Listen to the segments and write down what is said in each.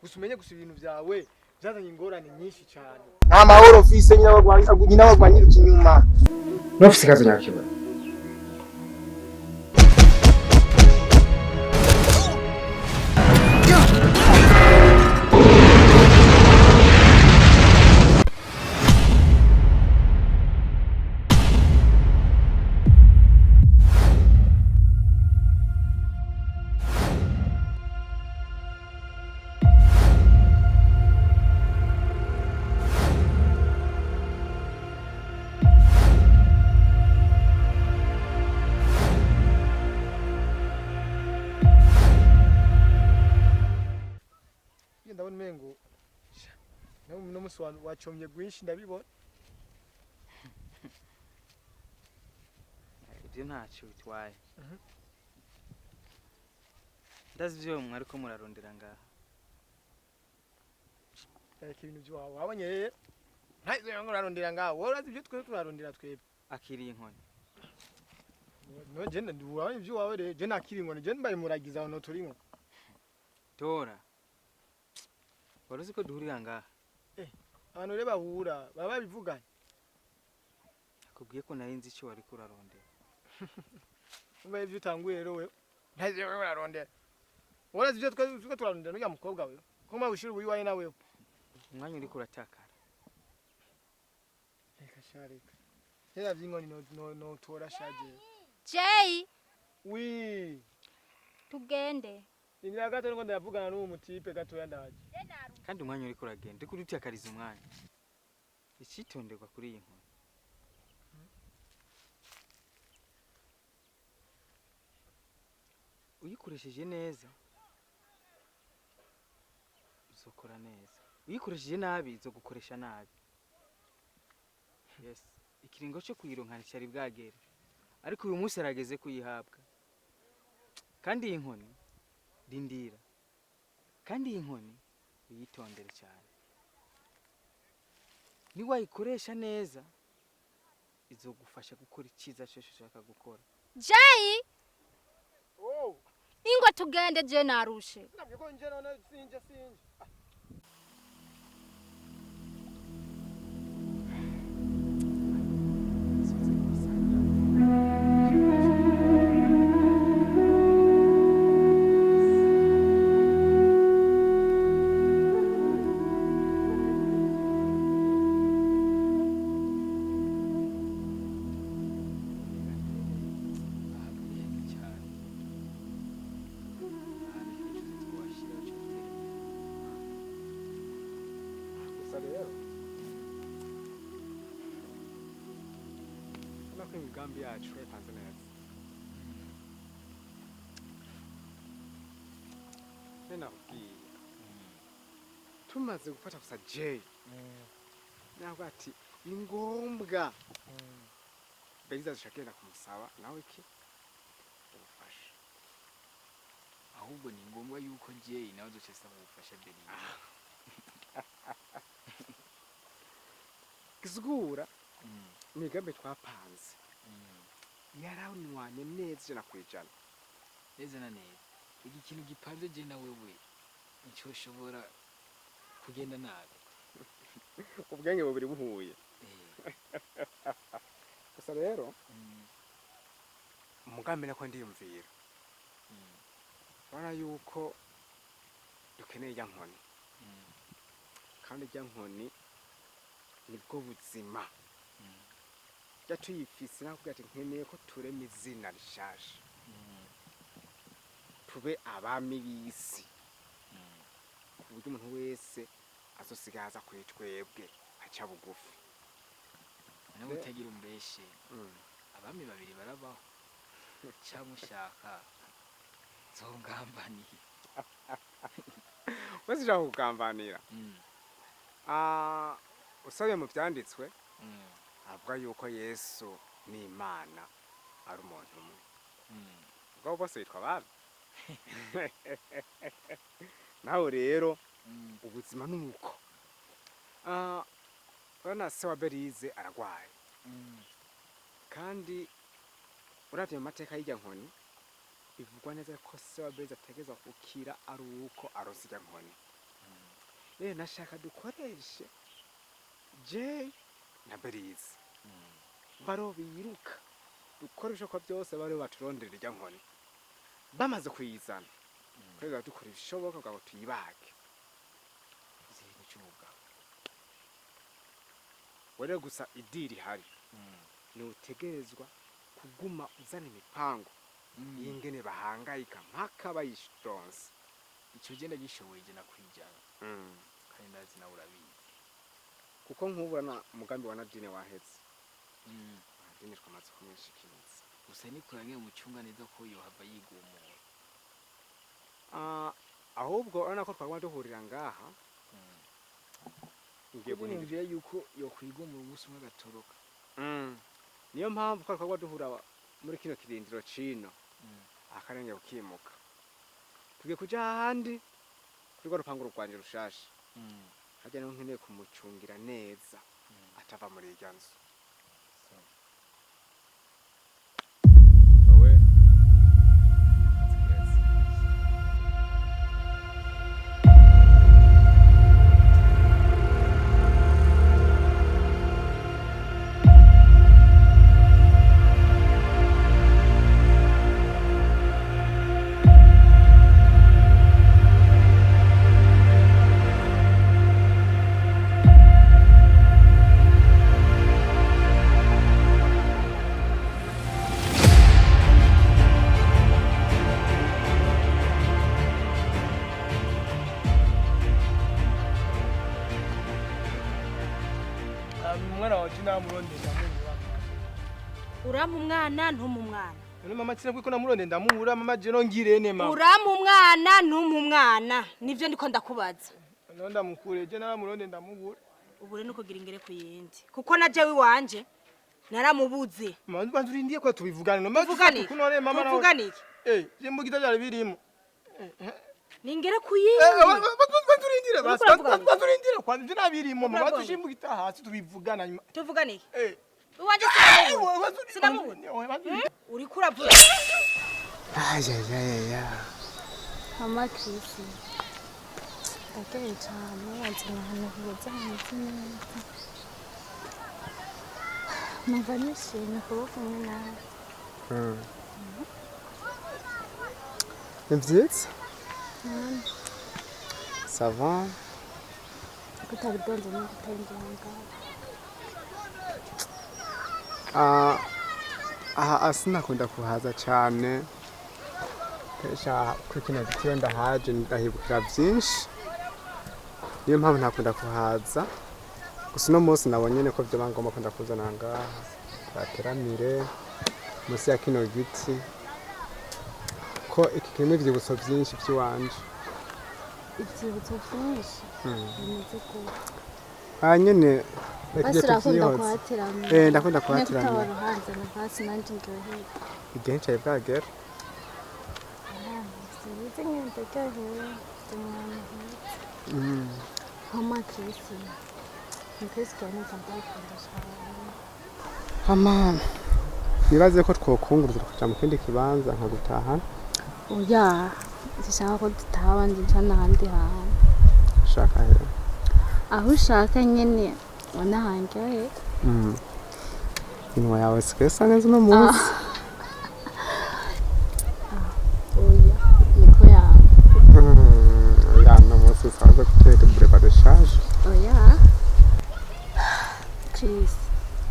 gusa umenye gusa ibintu byawe byazanye ingorane nyinshi cyane. Nta mahoro office nyina bagwanyira ikinyuma. N'office kazo nyakibona. Ndabona mengo no muswana wacomye gwinshi ndabibona. Ibyo ntacyo bitwaye. Ndazi byo mwari ko murarondera ngaha. Ibintu byo wabonye rero ntazo ngo urarondera ngaha worazi ibyo twe turarondera twebwe. Akiriye inkoni. No je ndabona ibyo wawe rero je nakiri inkoni je mbaye muragiza aho no turimo. Tora. Waruzi ko duhurira ngaha. Abantu reba bahura baba bivuganye. Akubwiye ko nari nzi icyo wari kurarondera. Umbe ibyo utanguye rero we ntazo ngo urarondera. Worazi ibyo twe turarondera n'uya mukobwa we. Ko mabishira ubuyi waye nawe. Umwanya uri kuratakara. Reka sharika. Hera vy'inkoni no tora shaje. Jay. Oui. Tugende. Inira gato ngo ndavugana n'uwo mutipe gato yandaje. Kandi umwanya uri kuragenda uri kurutakariza umwanya. Icitonderwa kuri iyi nkoni. Uyikoresheje neza uzokora neza. Uyikoresheje nabi uzogukoresha nabi. Yes. Ikiringo cyo kuyironkana cyari bwagere. Ariko uyu munsi arageze kuyihabwa. Kandi iyi nkoni dindira. Kandi iyi nkoni uyitondere cyane. Ni wayikoresha neza izogufasha gukora icyiza cyo ushaka gukora. Jay. Oh. Ingo tugende je narushe. Nabyo ko nje none sinje. Imigambi yacu yapanze neza. Nakubwiye tumaze gufata gusa Jay. Ntabwo ati ni ngombwa. Beliza zishakira kumusaba nawe iki ubufasha. Ahubwo ni ngombwa yuko Jay nawe ducesa ubufasha Beliza. Kizugura imigambi twapanze. Yarawunwanye neza nakwijana. Neza na neza. Iki kintu gipanze je na wewe nicyo ushobora kugenda nabi. Ubwenge bubiri buhuye. Gusa rero umugambi nako ndiyumvira. Bana yuko dukeneye ya nkoni. Kandi ya nkoni nibwo buzima. Tuyifise nakubwira ati nkeneye ko turema izina rishasha. Tube abami b'isi. Kuburyo umuntu wese azosigaza kwitwebwe aca bugufi. Nawe utagira umbeshe. Abami babiri barabaho. Cyamushaka zongambaniye. Wese jaho kugambanira. Usabe mu byanditswe. Avuga yuko Yesu ni Imana ari umuntu umwe. Ubwo bose bitwa baba. Nawe rero ubuzima nuko. Bana se wa Belize aragwaye. Kandi uravye mu mateka y'ijya nkoni bivugwa neza ko se wa Belize ategeza gukira ari uko arosijya nkoni. rero nashaka dukoreshe Jay na Berize baro biruka dukoresha ko byose bari baturondera irya nkoni bamaze kuyizana kwega dukora ibishoboka ngo tuyibage izintu cy'ubwa were gusa idiri hari ni utegerezwa kuguma uzana imipango yingene bahangayika mpaka bayishtonse icyo genda gishoboye je nakwijana kandi ndazi nawe urabizi kuko nkubona umugambi wa Nadine wahetse Nadine twamaze kumwishikiza gusa nikoranye mu cyunga neza ko yo hava yigumura ahubwo urana ko twagwa duhurira ngaha ngiye bunimviye yuko yo kwigumura umunsi umwe gatoroka niyo mpamvu ko twagwa duhura muri kino kirindiro cino akarenge ukimuka tugiye kuja ahandi kuri rupango rwanje rushasha hajya no nkeneye kumucungira neza atava muri irya nzu umwana wacu namuronde ndamubura Uramu umwana ntuma umwana. none mama kina kwiko namuronde ndamubura mama je nongirene mama Uramu umwana ntuma umwana nivyo ndiko ndakubaza. none ndamukure je namuronde ndamubura Ubure nuko gira ingere kuyindi kuko na jewe wanje naramubuze. mama banzurindiye ko tubivugana no maze Tuvugane. kunone mama nawe Tuvugane iki? je mbugita byari birimo Ningere kuyindi. banzurindire banzurindire kwa nje nabirimo mama tushimugita hasi tubivugana nyuma Tuvugane iki? Uwanje sinamubona. Uri kuravuga. Ayayaya. Mama Chris. Ndakeye cyane wanzira hano kuza hameze neza. Numva nishimye kuba kumwe nawe. Ni vyiza? Ça va? Kutabidonze no kutayinjanga. Aha asinakunda kuhaza cyane. Kesha kwikina gitiyo ndahaje ndahibukira byinshi. Niyo mpamvu ntakunda kuhaza. Gusa no munsi nabonye ne ko byo bangomba kunda kuzana ngaha. Bateramire musi ya kino giti. Ko iki kirimo ivyibutso byinshi by'iwanje. Ivyibutso byinshi. Bimeze ko. Nyene Basirakunda kuhatirana. ndakunda kuhatirana. Nekutawara hanze na hasi nanje ndohera. Igihe cyawe bwagera. Sibize ngende cyahewe. Mama Chris. Chris cyane ndakunda cyane. Mama nibaze ko twokunguruza kuja mu kindi kibanza nka gutaha. Oya, zishaka ko dutaha ndija n'ahandi hantu. Shaka he. Aho ushaka nyene wanahangaye. Inwa yawe sikesa neza no munsi. Oya, niko yawe. Ya no munsi saza kuteka breba de charge. Oya. Chris,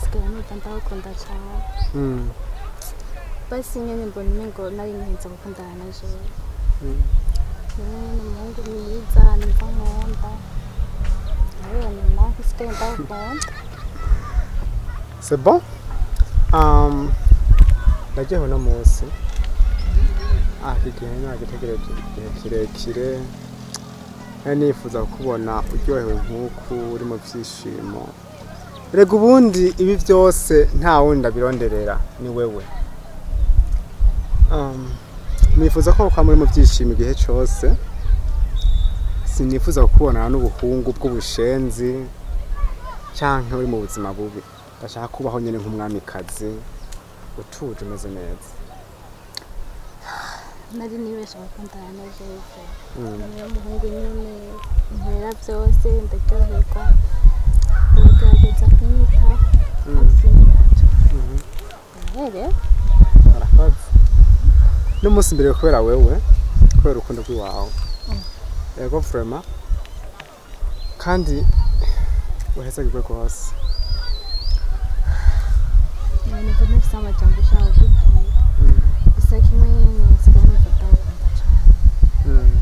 sikana ndakunda cyane. Basi nyene mbona mengo nari nkenza gukundana na jewe. Mungu mwiza nimva nkunda. C'est bon? Nagiyeho no munsi. Igihe nagitegereje igihe kirekire. Nifuza kubona uryohewe nk'uku uri mu byishimo. Rega ubundi ibi byose nta wundi abironderera ni wewe. Nifuza ko ukamuri mu byishimo igihe cyose. Sinifuza kubonana n'ubuhungu bw'ubushenzi cyangwa uri mu buzima bubi. Ndashaka kubaho nyene nk'umwamikazi utuje umeze neza. Nari nibesha gukundana na jewe. Niyo muhungu nyene ntera byose ndaryoherwa ugerageza kunyitaho rero arakoze n'umunsi mbere kubera wewe kubera urukundo rw'iwawe yego vraiment kandi uhezagirwe rwose numva nafise amajambo ushaka kukubwira gusa kimwe nyene nsigaye numva ndagukunda cane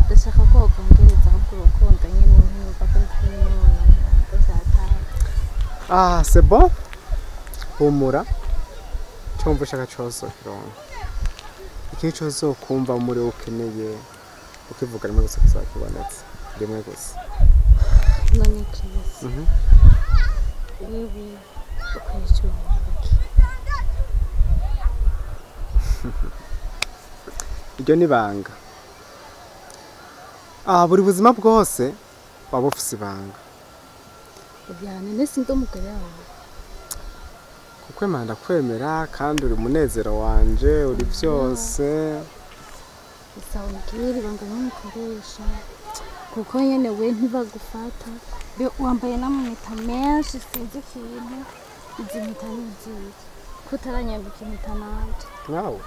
ndashaka ko wokongereza ahubwo urukundo nyene nkumva ko ndi kumwe n'umuntu ndazataha c'est bon humura cyumva ushaka cyose kironka ikintu cyose ukumva muri ukeneye ukivuga rimwe gusa kizakibonetse rimwe gusa none Chris wewe ukoresha iki iryo ni banga buri buzima bwose waba ufise ibanga ubyane nese ndo umugore wawe kuko Imana ndakwemera kandi uri umunezero wanje uri byose isawa ngiri banga n'umukoresha kuko nyene we ntibagufata wambaye n'amanita menshi sinzi ikintu izi mpita n'izihe kutaranyambika impeta nanje nawe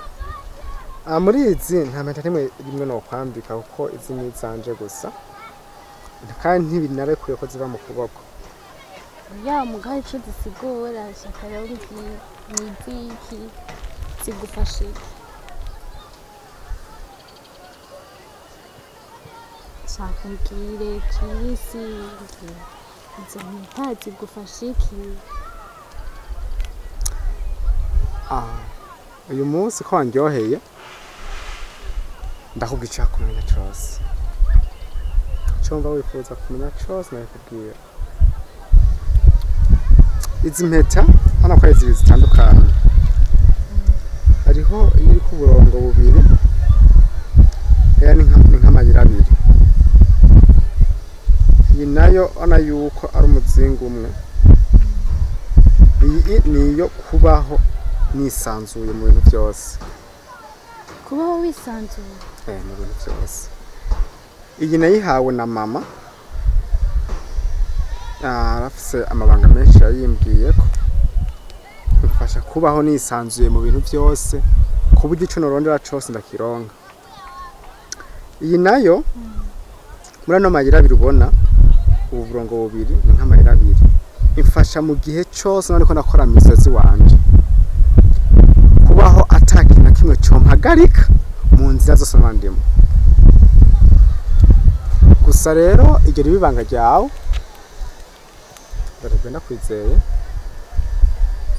muri izi nta mpeta rimwe nokwambika kuko izi ni izanje gusa kandi ntibinarekuye ko ziva mu kuboko ya mugahe ico zisigura shaka rero niziki zigufashe shaka ngire kisi izo mpeta zigufashe iki uyu munsi ko wandyoheye ndakubwica kumenya cyose cyumva wifuza kumenya cyose nabikubwira izi mpeta hano ko ari zibiri zitandukanye hariho iri ku burongo bubiri ni nk'amayira abiri iyi nayo ona yuko ari umuzingo umwe iyi niyo kubaho nisanzuye mu bintu byose kubaho wisanzuye mu bintu byose iyi nayihawe na mama arafise amabanga menshi yayimbwiye ko mfasha kubaho nisanzuye mu bintu byose ku buryo ico norondera cyose ndakironka iyi nayo muri ano mayira abiri ubona ubu burongo bubiri ni nk'amayira abiri imfasha mu gihe cyose nariko nakora imisozi wanje kubaho atakintu na kimwe cyompagarika mu nzira zose nandimo gusa rero iryo riba ibanga ryawe ndagenda kwizeye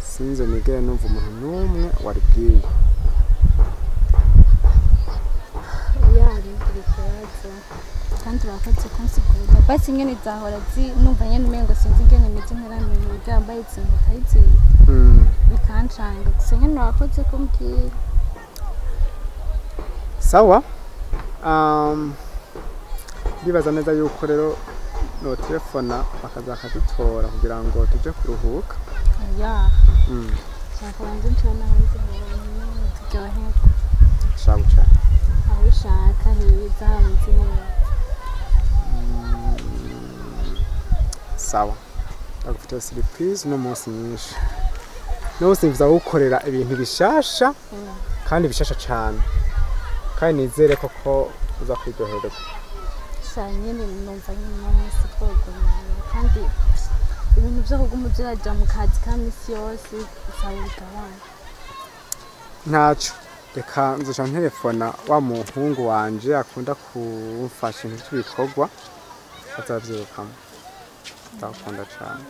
sinze nigere numva umuntu n'umwe waribwiye yari ikibazo kandi urakoze kunsigura basi nyene zahora numva nyene umengo sinzi ingene imeze ntaramenya uburyo yambaye izi mpeta izi bikancanga gusa nyene urakoze kumbwira sawa ndibaza neza yuko rero no telefona bakaza bakadutora kugira ngo tuje kuruhuka shaka wanjye ncana hanze turyoherwa shaka cyane aho ushaka heza hameze neza sawa ndagufitiye surprise no munsi nyinshi nose nviza gukorera ibintu bishasha kandi bishasha cyane kandi nizere ko uza kwiryoherwa nyine numva nyine n'umunsi twogomera kandi ibintu byo kuguma byajya mu kazi ka misi yose bisaba bigabanya ntacyo reka nzoca ntelefona wa muhungu wanje akunda kumfasha ibintu by'ibikorwa azabyirukamo ndakunda cyane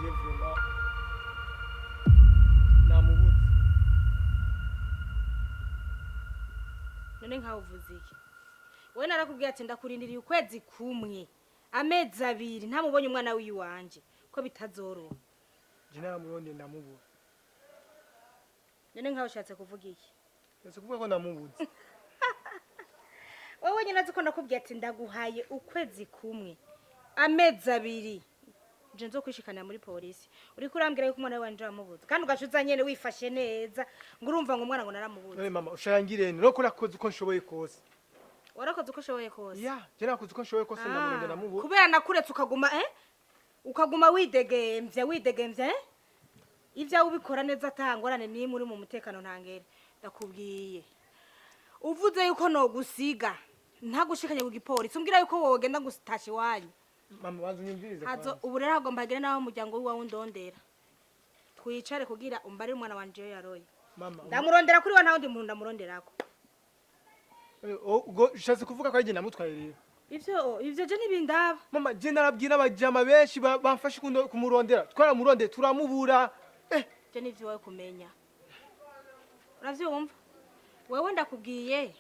je vraiment namubuze. none nkaho uvuze iki we narakubwiye ati ndakurindiriye ukwezi kumwe amezi abiri ntamubonye umwana w'iwanje ko bitazoroha Je namuronde ndamubura. none nkaho ushatse kuvuga iki Ese kuvuga ko namubuze. wowe nyine azi ko nakubwiye ati ndaguhaye ukwezi kumwe amezi abiri je nzo kwishikanira muri polisi uri kurambwira yuko umwana wanje wamubuze kandi ugashuza nyene wifashe neza ngo urumva ngo umwana ngo naramubuze. None mama ushangire no kurakoze uko nshoboye kose. warakoze uko ushoboye kose Ya, je nakoze uko nshoboye kose ndamuronde ndamubura. kubera nakuretse ukaguma widegemvya ivyawe ubikora neza atangorane nimwe uri mu mutekano ntangere ndakubwiye uvuze yuko no gusiga ntagushikanye ku gipolisi umbwira yuko wogenda gutasha iwanyu. Mama banzu nyumvirize. hazo ubu rero hagomba hagire naho umuryango wiwawe undondera twicare kugira umbarire umwana wanje yo yaroye. Mama. ndamurondera kuri wa nta wundi muntu ndamuronderako. Ubwo ushatse kuvuga ko ari je namutwaye rero. ivyo je nibindaba. Mama je narabwira abajama benshi bamfashe kumurondera. Twaramurondeye turamubura. je nivyo wawe kumenya. Uravyumva? Wewe ndakubwiye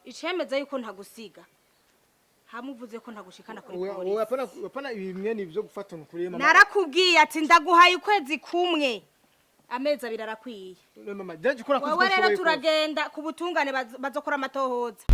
icemeza yuko ntagusiga. Hamuvuze ko ntagushikana kuri polisi. Wowe apana ibimwe nivyo gufata ukuri mama. Narakubwiye ati ndaguhaye ukwezi kumwe. Amezi abiri arakwiye. Mama, jaje kora kuko wewe rero turagenda ku butungane bazokora amatohoza.